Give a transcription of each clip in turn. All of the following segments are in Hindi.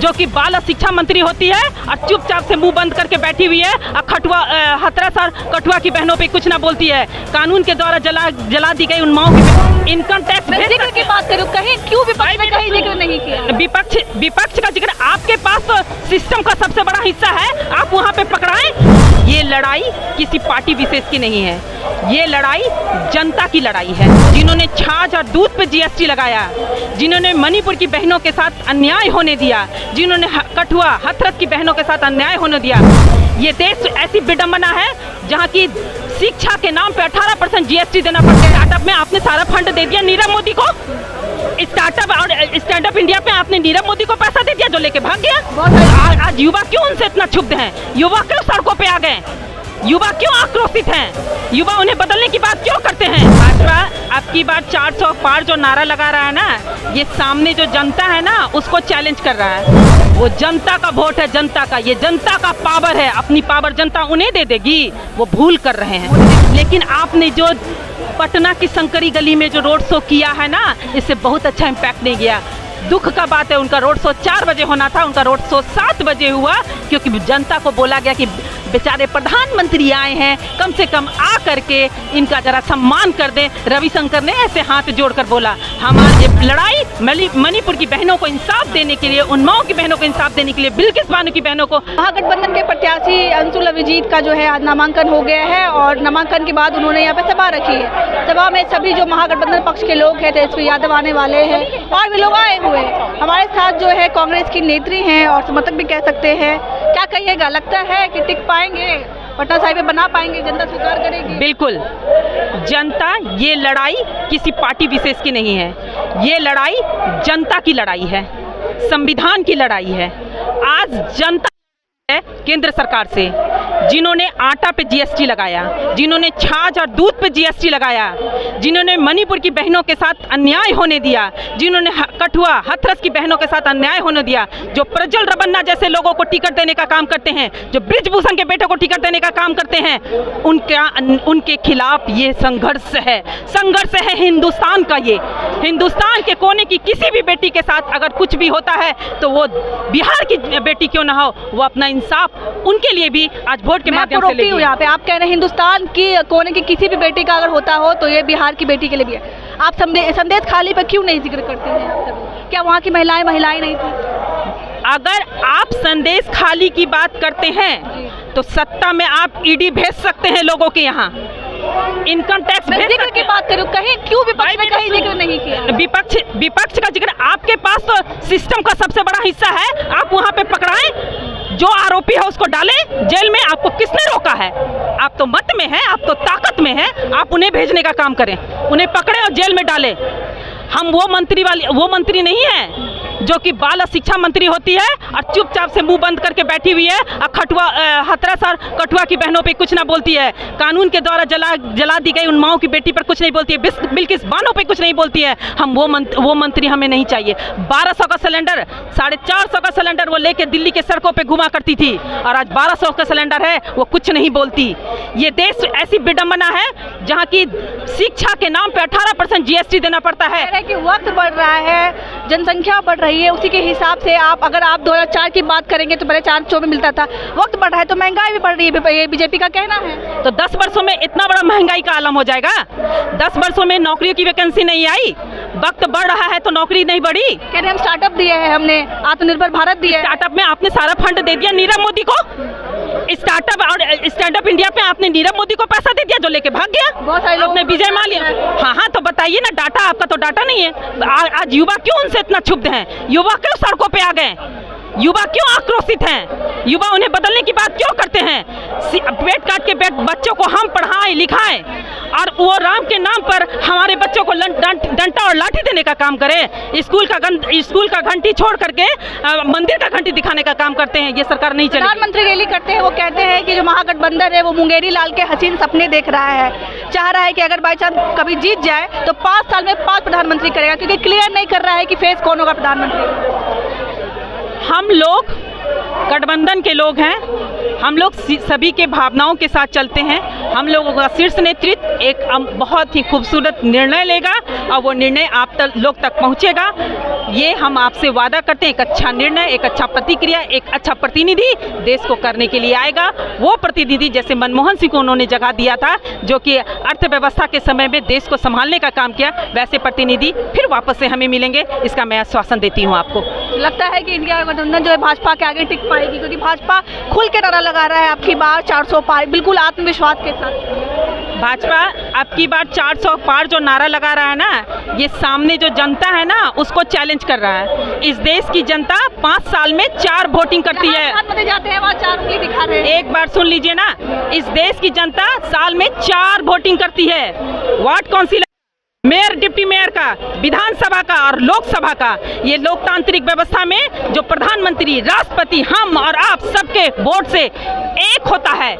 जो कि बाल शिक्षा मंत्री होती है और चुपचाप से मुंह बंद करके बैठी हुई है और हथरस और कठुआ की बहनों पे कुछ ना बोलती है। कानून के द्वारा जला दी गई उन माओं की इनकम टैक्स जिक्र की बात करूं, कहीं क्यों विपक्ष में कहीं जिक्र नहीं किया? विपक्ष का जिक्र आपके पास तो सिस्टम का सबसे बड़ा हिस्सा है, आप वहाँ पे पकड़ाएं। ये लड़ाई किसी पार्टी विशेष की नहीं है, ये लड़ाई जनता की लड़ाई है। जिन्होंने छाछ और दूध पे जीएसटी लगाया, जिन्होंने मणिपुर की बहनों के साथ अन्याय होने दिया, जिन्होंने कठुआ हथरस की बहनों के साथ अन्याय होने दिया। ये देश ऐसी विडंबना है जहाँ की शिक्षा के नाम पे 18% जीएसटी देना पड़ता है। स्टार्टअप में आपने सारा फंड दे दिया नीरव मोदी को। स्टार्टअप और स्टैंड अप इंडिया पे आपने नीरव मोदी को पैसा दे दिया जो लेके भाग गया। आज युवा क्यों उनसे इतना क्षुब्ध हैं? युवा क्यों सड़कों पे आ गए? युवा क्यों आक्रोशित हैं? युवा उन्हें बदलने की बात क्यों करते हैं? भाजपा आपकी बात 400 पार जो नारा लगा रहा है ना, ये सामने जो जनता है ना उसको चैलेंज कर रहा है। वो जनता का वोट है, जनता का, ये जनता का पावर है। अपनी पावर जनता उन्हें दे देगी, वो भूल कर रहे हैं। लेकिन आपने जो पटना की शंकरी गली में जो रोड शो किया है ना, इससे बहुत अच्छा इम्पैक्ट नहीं गया। दुख का बात है, उनका रोड शो 4 बजे होना था, उनका रोड शो 7 बजे हुआ, क्योंकि जनता को बोला गया कि बेचारे प्रधानमंत्री आए हैं, कम से कम आ करके इनका जरा सम्मान कर दें। रविशंकर ने ऐसे हाथ जोड़कर बोला, हमारी लड़ाई मणिपुर की बहनों को इंसाफ देने के लिए, उन माओं की बहनों को इंसाफ देने के लिए, बिल्किस बानो की बहनों को। महागठबंधन के प्रत्याशी अंशुल अभिजीत का जो है आज नामांकन हो गया है और नामांकन के बाद उन्होंने यहाँ पे सभा रखी है। सभा में सभी जो महागठबंधन पक्ष के लोग हैं, तेजस्वी यादव आने वाले हैं और भी लोग आए हुए हैं। हमारे साथ जो है कांग्रेस की नेत्री हैं और समर्थक भी कह सकते हैं। क्या कहिएगा, लगता है कि टिक पाएंगे, पटना साहिब में बना पाएंगे, जनता स्वीकार करेगी? बिल्कुल, जनता, ये लड़ाई किसी पार्टी विशेष की नहीं है, ये लड़ाई जनता की लड़ाई है, संविधान की लड़ाई है। आज जनता है केंद्र सरकार से, जिन्होंने आटा पे जीएसटी लगाया, जिन्होंने छाछ और दूध पे जीएसटी लगाया, जिन्होंने मणिपुर की बहनों के साथ अन्याय होने दिया, जिन्होंने कठुआ हथरस की बहनों के साथ अन्याय होने दिया, जो प्रज्वल रबन्ना जैसे लोगों को टिकट देने का काम करते हैं, जो ब्रिजभूषण के बेटे को टिकट देने का काम करते हैं, उनके खिलाफ ये संघर्ष है। संघर्ष है हिंदुस्तान का। ये हिंदुस्तान के कोने की किसी भी बेटी के साथ अगर कुछ भी होता है तो वो बिहार की बेटी क्यों ना हो, वो अपना इंसाफ उनके लिए भी आज वोट के माध्यम से लेगी। यहाँ पे आप कह रहे हैं हिंदुस्तान की कोने की किसी भी बेटी का अगर होता हो तो ये बिहार की बेटी के लिए भी है। आप संदेश खाली पे क्यों नहीं जिक्र करते हैं? क्या वहाँ की महिलाएं नहीं थी? अगर आप संदेश खाली की बात करते हैं तो सत्ता में आप ईडी भेज सकते हैं लोगों के यहाँ, इनकम टैक्स भेज जिक्र की बात करूं, कहीं क्यों विपक्ष में कहीं जिक्र नहीं किया? विपक्ष का जिक्र आपके पास तो सिस्टम का सबसे बड़ा हिस्सा है, आप वहाँ पे पकड़ाएं। जो आरोपी है उसको डालें जेल में। आपको किसने रोका है? आप तो मत में हैं, आप तो ताकत में हैं, आप उन्हें भेजने का काम करें, उन्हें पकड़ें और जेल में डालें। हम वो मंत्री नहीं है जो कि बाल शिक्षा मंत्री होती है और चुपचाप से मुंह बंद करके बैठी हुई है और हथरस और कठुआ की बहनों पे कुछ ना बोलती है। कानून के द्वारा जला दी गई उन माओं की बेटी पर कुछ नहीं बोलती है, बिल्किस बानो पे कुछ नहीं बोलती है। हम वो मंत्री हमें नहीं चाहिए। 1200 का सिलेंडर, 450 का सिलेंडर वो लेके दिल्ली के सड़कों पे घुमा करती थी और आज 1200 का सिलेंडर है, वो कुछ नहीं बोलती। ये देश ऐसी विडंबना है जहाँ की शिक्षा के नाम पे 18% जीएसटी देना पड़ता है। कि वक्त बढ़ रहा है, जनसंख्या बढ़ रही है, उसी के हिसाब से अगर आप 2004 की बात करेंगे तो पहले 400 में मिलता था। वक्त बढ़ रहा है तो महंगाई भी बढ़ रही है, ये बीजेपी का कहना है। तो 10 वर्षों में इतना बड़ा महंगाई का आलम हो जाएगा? 10 वर्षों में नौकरियों की वैकेंसी नहीं आई, वक्त बढ़ रहा है तो नौकरी नहीं बढ़ी। कह रहे हम स्टार्टअप दिए हैं, हमने आत्मनिर्भर भारत दिया है। स्टार्टअप में आपने सारा फंड दे दिया नीरव मोदी को। स्टार्टअप और स्टैंड अप इंडिया पे आपने नीरव मोदी को पैसा दे दिया जो लेके भाग गया। बहुत सारे लोग ने विजय माल्या। हाँ, तो बताइए ना, डाटा आपका तो डाटा नहीं है। आज युवा क्यों उनसे इतना क्षुब्ध हैं? युवा क्यों सड़कों पे आ गए? युवा क्यों आक्रोशित हैं? युवा उन्हें बदलने की बात क्यों करते हैं? पेट काट के बच्चों को हम पढ़ाएं लिखाएं और वो राम के नाम पर हमारे बच्चों को डंडा और लाठी देने का काम करें। स्कूल का घंटी छोड़ करके मंदिर का घंटी दिखाने का काम करते हैं। ये सरकार नहीं चलेगी। प्रधानमंत्री रैली करते हैं, वो कहते हैं कि जो महागठबंधन है वो मुंगेरी लाल के हसीन सपने देख रहा है, चाह रहा है कि अगर बाई चांस कभी जीत जाए तो 5 साल में 5 प्रधानमंत्री करेगा, क्योंकि क्लियर नहीं कर रहा है कि फेस कौन होगा प्रधानमंत्री। हम लोग गठबंधन के लोग हैं, हम लोग सभी के भावनाओं के साथ चलते हैं। हम लोगों का शीर्ष नेतृत्व एक बहुत ही खूबसूरत निर्णय लेगा और वो निर्णय आप लोग तक पहुंचेगा। ये हम आपसे वादा करते हैं, एक अच्छा निर्णय, एक अच्छा प्रतिक्रिया, एक अच्छा प्रतिनिधि देश को करने के लिए आएगा। वो प्रतिनिधि जैसे मनमोहन सिंह को उन्होंने जगह दिया था, जो कि अर्थव्यवस्था के समय में देश को संभालने का काम किया, वैसे प्रतिनिधि फिर वापस से हमें मिलेंगे, इसका मैं आश्वासन देती हूँ आपको। लगता है कि इंडिया गठबंधन जो है भाजपा के आगे टिक पाएगी, क्योंकि भाजपा खुल के नारा लगा रहा है आपकी बार 400 पार, बिल्कुल आत्मविश्वास के साथ। भाजपा अब की बार 400 पार जो नारा लगा रहा है ना, ये सामने जो जनता है ना उसको चैलेंज कर रहा है। इस देश की जनता 5 साल में 4 वोटिंग करती है। जाते हैं वहाँ 4 उंगली दिखा रहे हैं। एक बार सुन लीजिए ना, इस देश की जनता साल में 4 वोटिंग करती है। Ward councillor, mayor, deputy mayor का, विधानसभा का और लोकसभा का। ये लोकतांत्रिक व्यवस्था में जो प्रधानमंत्री, राष्ट्रपति, हम और आप सबके वोट से एक होता है,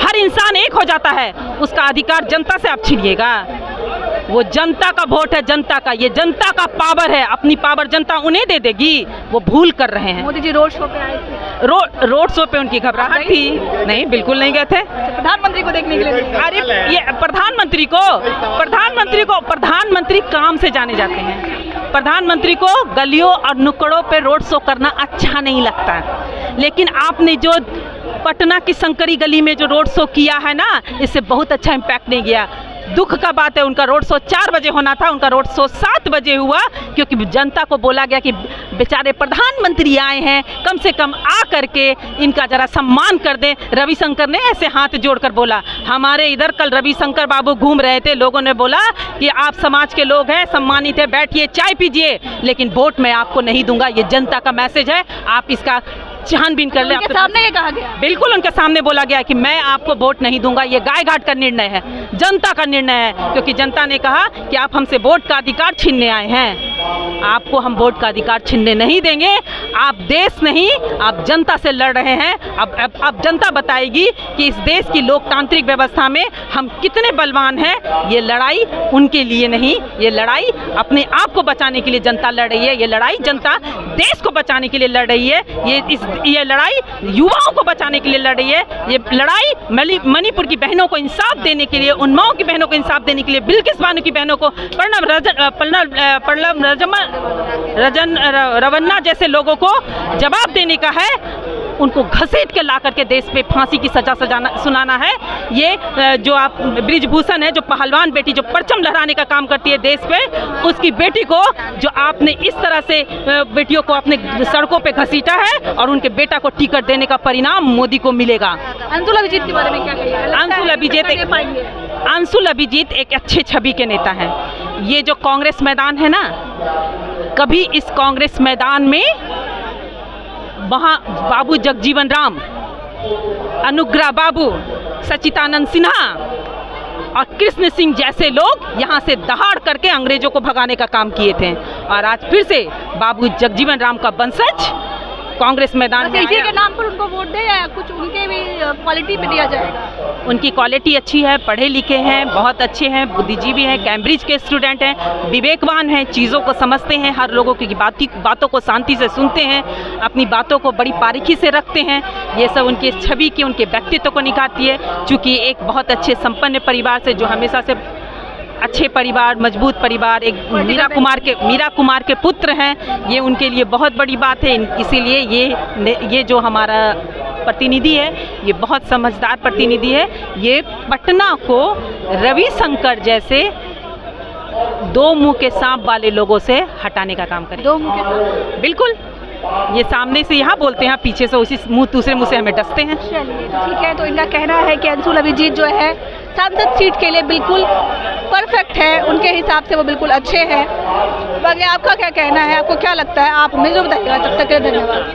हर इंसान एक हो जाता है, उसका अधिकार जनता से आप छीनिएगा। वो जनता का वोट है, जनता का, ये जनता का पावर है, अपनी पावर जनता उन्हें दे देगी। वो भूल कर रहे हैं। मोदी जी रोड शो पे आए थे, रोड शो पे उनकी घबराहट थी? नहीं, बिल्कुल नहीं गए थे। प्रधानमंत्री को देखने के लिए? अरे ये प्रधानमंत्री काम से जाने जाते हैं। प्रधानमंत्री को गलियों और नुक्कड़ों पे रोड शो करना अच्छा नहीं लगता, लेकिन आपने जो पटना की शंकरी गली में जो रोड शो किया है ना, इससे बहुत अच्छा इम्पैक्ट नहीं गया। दुख का बात है, उनका रोड शो 4 बजे होना था, उनका रोड शो 7 बजे हुआ, क्योंकि जनता को बोला गया कि बेचारे प्रधानमंत्री आए हैं, कम से कम आ करके इनका जरा सम्मान कर दें। रविशंकर ने ऐसे हाथ जोड़कर बोला। हमारे इधर कल रविशंकर बाबू घूम रहे थे, लोगों ने बोला कि आप समाज के लोग हैं, सम्मानित है, बैठिए, चाय पीजिए, लेकिन वोट मैं आपको नहीं दूंगा। ये जनता का मैसेज है, आप इसका छानबीन कर ले। आपके सामने ये कहा गया? बिल्कुल उनके सामने बोला गया कि मैं आपको वोट नहीं दूंगा। ये गाय घाट का निर्णय है, जनता का निर्णय है, क्योंकि जनता ने कहा कि आप हमसे वोट का अधिकार छीनने आए हैं। आपको हम वोट का अधिकार छीनने नहीं देंगे। आप देश नहीं, आप जनता से लड़ रहे हैं। अब जनता बताएगी कि इस देश की लोकतांत्रिक व्यवस्था में हम कितने बलवान हैं। ये लड़ाई उनके लिए नहीं, ये लड़ाई अपने आप को बचाने के लिए जनता लड़ रही है। ये लड़ाई जनता देश को बचाने के लिए लड़ रही है। ये लड़ाई युवाओं को बचाने के लिए लड़ रही है। ये लड़ाई मणिपुर की बहनों को इंसाफ देने के लिए, उन्माओं की बहनों को इंसाफ देने के लिए, बिल्किस बानो की बहनों को, रवन्ना जैसे लोगों को जवाब देने का है। उनको घसीट के ला करके देश पे फांसी की सजा सुनाना है। ये जो आप ब्रिजभूषण है, जो पहलवान बेटी, जो परचम लहराने का काम करती है देश पे, उसकी बेटी को जो आपने इस तरह से बेटियों को अपने सड़कों पे घसीटा है, और उनके बेटा को टिकट देने का परिणाम मोदी को मिलेगा। अंशुल अभिजीत के बारे में क्या कहिएगा? अंशुल अभिजीत एक अच्छे छवि के नेता हैं। ये जो कांग्रेस मैदान है ना, कभी इस कांग्रेस मैदान में वहाँ बाबू जगजीवन राम, अनुग्रह बाबू, सचिदानंद सिन्हा और कृष्ण सिंह जैसे लोग यहाँ से दहाड़ करके अंग्रेजों को भगाने का काम किए थे, और आज फिर से बाबू जगजीवन राम का वंशज कांग्रेस मैदान में इसी के नाम पर उनको वोट दे, या कुछ उनके भी क्वालिटी पे दिया जाएगा? उनकी क्वालिटी अच्छी है, पढ़े लिखे हैं, बहुत अच्छे हैं, बुद्धिजीवी हैं, कैम्ब्रिज के स्टूडेंट हैं, विवेकवान हैं, चीज़ों को समझते हैं, हर लोगों की बातों को शांति से सुनते हैं, अपनी बातों को बड़ी बारीकी से रखते हैं। ये सब उनके छवि की, उनके व्यक्तित्व को निखारती है। चूँकि एक बहुत अच्छे संपन्न परिवार से, जो हमेशा से अच्छे परिवार, मजबूत परिवार, एक मीरा कुमार के पुत्र हैं, ये उनके लिए बहुत बड़ी बात है। इसीलिए ये जो हमारा प्रतिनिधि है, ये बहुत समझदार प्रतिनिधि है। ये पटना को रविशंकर जैसे 2 मुंह के सांप वाले लोगों से हटाने का काम करें। 2 मुंह के सांप? बिल्कुल, ये सामने से यहाँ बोलते हैं, पीछे से उसी दूसरे मुंह से हमें डसते हैं। चलिए, तो ठीक है। तो इनका कहना है कि अंशुल अभिजीत जो है सांसद सीट के लिए बिल्कुल परफेक्ट है, उनके हिसाब से वो बिल्कुल अच्छे हैं। बाकी आपका क्या कहना है, आपको क्या लगता है? आप हमें जो बताइएगा। तब तक के लिए धन्यवाद।